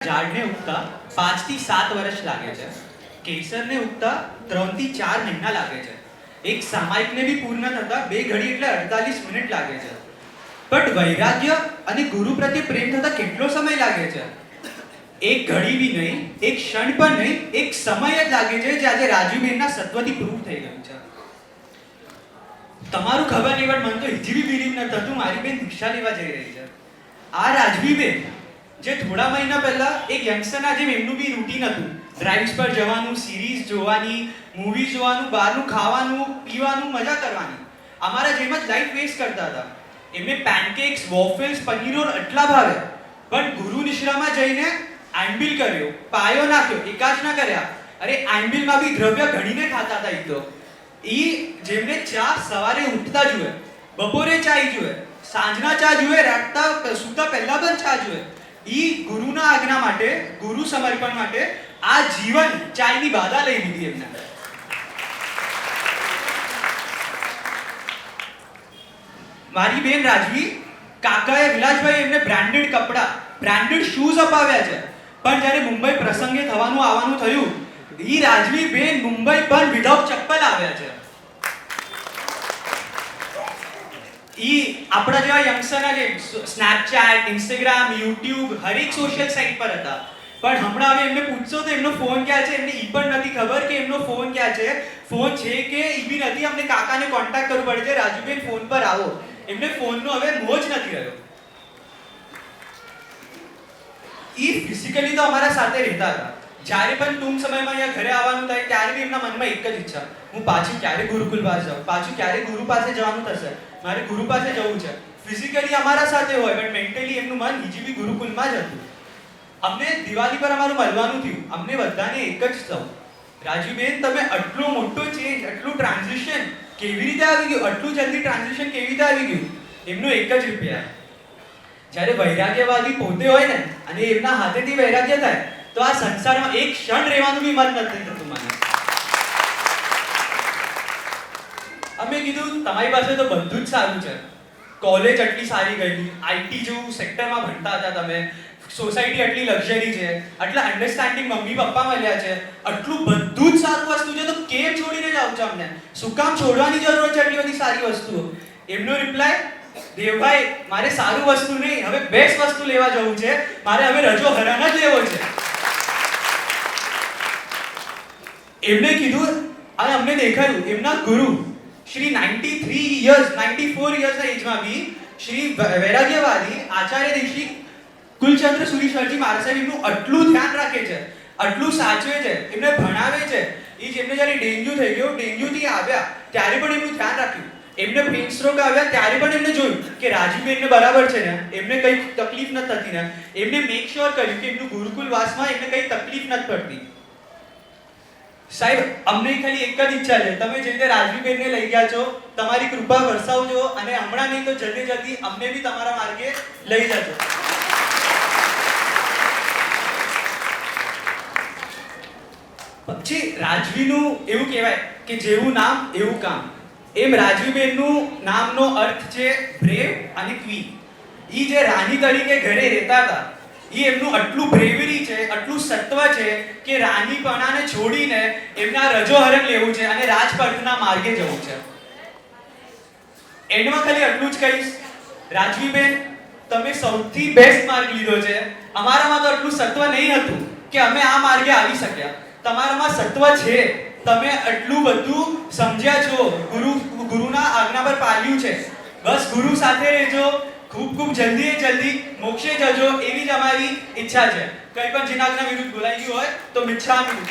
ઝાડને ઉગતા 5 થી 7 વર્ષ લાગે છે. કેસરને ઉગતા 3 થી 4 મહિના લાગે છે. એક સામાયિકને બી પૂર્ણ થતા 2 ઘડી એટલે 48 મિનિટ લાગે છે. બટ વૈરાગ્ય અને ગુરુ પ્રત્યે પ્રેમ થતા કેટલો સમય લાગે છે? એક ઘડી બી નહીં, એક ક્ષણ પણ નહીં, એક સમય જ લાગે છે, જે આજે રાજવીબેનના સત્વથી પ્રૂવ થઈ ગયું છે. તમારું ખબર નહીં, બટ મને તો હજી બી બિલીવ નથી થતું મારી બેન દીક્ષા લેવા જઈ રહી છે. આ રાજવીબેન જે થોડા મહિના પહેલા એક યંગસ્ટરના જેમ એમનું બી રૂટીન હતું, ડ્રાઇવ્સ પર જવાનું, સિરીઝ જોવાની, મૂવી જોવાનું, બહારનું ખાવાનું, પીવાનું, મજા કરવાની, અમારા જેમ જ લાઈફ વેસ્ટ કરતા હતા. એમને પેનકેક્સ, વોફલ્સ, પનીર રોલ એટલા ભાવે, પણ ગુરુ નિશ્રામાં જઈને આંબિલ કર્યો, પાયો નાખ્યો, એકાશ ના કર્યા. અરે આંબિલમાં બી દ્રવ્ય ઘડીને ખાતા હતા. જેમને ચા સવારે ઉઠતા જુએ, બપોરે ચા જુએ, સાંજના ચા જુએ, રાતના સૂતા પહેલા પણ ચા જુએ. ગુરુના આજ્ઞા માટે, ગુરુ સમર્પણ માટે આ જીવન ચાયની બાધા લઈ લીધી એમને. મારી બેન રાજવી કાકાએ વિલાસભાઈ એમને બ્રાન્ડેડ કપડા, બ્રાન્ડેડ શૂઝ અપાવ્યા છે, પણ જ્યારે મુંબઈ પ્રસંગે થવાનું આવવાનું થયું, રાજવી બેન મુંબઈ પર વિધાઉટ ચપ્પલ આવ્યા છે. આપણા જેવા યંગસ્ટરના જે સ્નેપચેટ, ઇન્સ્ટાગ્રામ, યુટ્યુબ, હરેક સોશિયલ સાઇટ પર હતા, પણ હમણાં હવે એમને પૂછશો તો એમનો ફોન ક્યાં છે એમને પણ નથી ખબર કે એમનો ફોન ક્યાં છે. ફોન છે કે બી નથી. અમને કાકાને કોન્ટેક્ટ કરવું પડે છે, રાજુબેન ફોન પર આવો. એમને ફોનનો હવે મોહ જ નથી રહ્યો. ફિઝિકલી તો અમારા સાથે રહેતા હતા. જ્યારે પણ ટૂંક સમયમાં અહીંયા ઘરે આવવાનું થાય ત્યારે બી એમના મનમાં એક જ ઈચ્છા, હું પાછું ક્યારે ગુરુકુલ પાસે જાઉં, પાછું ક્યારે ગુરુ પાસે જવાનું થશે, મારે ગુરુ પાસે જવું છે. ફિઝિકલી અમારા સાથે હોય, પણ મેન્ટલી એમનું મન હજી બી ગુરુકુલમાં જ હતું. અમને દિવાળી પર અમારું મળવાનું થયું. અમને બધાને એક જ થયું, રાજવીબેન તમે આટલો મોટો ચેન્જ, આટલું ટ્રાન્ઝિશન કેવી રીતે આવી ગયું, આટલું જલ્દી ટ્રાન્ઝિશન કેવી રીતે આવી ગયું? એમનો એક જ રિપ્લાય, જ્યારે વૈરાગ્યવાદી પોતે હોય ને અને એમના હાથેથી વૈરાગ્ય થાય તો આ સંસારમાં એક ક્ષણ રહેવાનું બી મન નથી થતું મને. અમે કીધું તમારી પાસે તો બધું જ સારું છે, કોલેજ આટલી સારી ગયેલી, આઈટી જેવું સેક્ટરમાં ભણતા હતા તમે, સોસાયટી આટલી લક્ઝરી છે, આટલા અન્ડરસ્ટેન્ડિંગ મમ્મી પપ્પા મળ્યા છે, આટલું બધું જ સારું વસ્તુ છે, તો કેમ છોડીને જાવ છો અમને? શું કામ છોડવાની જરૂર છે આટલી બધી સારી વસ્તુઓ? એમનો રિપ્લાય, દેવભાઈ મારે સારું વસ્તુ નહીં, હવે બેસ્ટ વસ્તુ લેવા જવું છે, મારે હવે રજો હરાન જ લેવો છે. એમને કીધું અને અમને દેખાયું એમના ગુરુ શ્રી 93 યર્સ 94 યર્સના એજમાં બી શ્રી વૈરાગ્યવાદી આચાર્ય દેશી કુલચંદ્ર સુરીશ્વરજી મહારાજ સાહેબ એમનું આટલું ધ્યાન રાખે છે, આટલું સાચવે છે, એમને ભણાવે છે. જેમને જ્યારે ડેન્ગ્યુ થઈ ગયો, ડેન્ગ્યુથી આવ્યા ત્યારે પણ એમનું ધ્યાન રાખ્યું. એમને બ્રેન સ્ટ્રોક આવ્યા ત્યારે પણ એમને જોયું કે રાજવીબેનને બરાબર છે ને, એમને કંઈ તકલીફ નથી થતી ને. એમને મેક શ્યોર કર્યું કે એમનું ગુરુકુલ વાસમાં એમને કંઈ તકલીફ નથી પડતી. સાહેબ અમને ખાલી એક જ ઈચ્છા છે, તમે જે રીતે રાજવીબેનને લઈ ગયા છો, તમારી કૃપા વરસાવજો અને હમણાં નહીં તો જલ્દી જલ્દી અમને બી તમારા માર્ગે લઈ જજો. પછી રાજવીનું એવું કહેવાય કે જેવું નામ એવું કામ. એમ રાજવીબેનનું નામનો અર્થ છે બ્રેવ અને ક્વીન. જે રાણી તરીકે ઘરે રહેતા હતા, એમનું આટલું બ્રેવરી છે, આટલું સત્વ છે કે રાણીપણાને છોડીને એમના રજોહરણ લેવું છે અને રાજપંથના માર્ગે જવું છે. એન્ડમાં ખાલી આટલું જ કહીશ, રાજવીબેન તમે સૌથી બેસ્ટ માર્ગ લીધો છે. અમારામાં તો આટલું સત્વ નહીં હતું કે અમે આ માર્ગે આવી શક્યા. તમારામાં સત્વ છે, તમે આટલું બધું સમજ્યા છો, ગુરુના આજ્ઞા પર પાલ્યું છે. બસ ગુરુ સાથે રહેજો, ખૂબ ખૂબ જલ્દી મોક્ષે જજો, એવી જ અમારી ઈચ્છા છે. કંઈ પણ જીનાજના વિરુદ્ધ બોલાઈ ગયું હોય તો મિચ્છામી.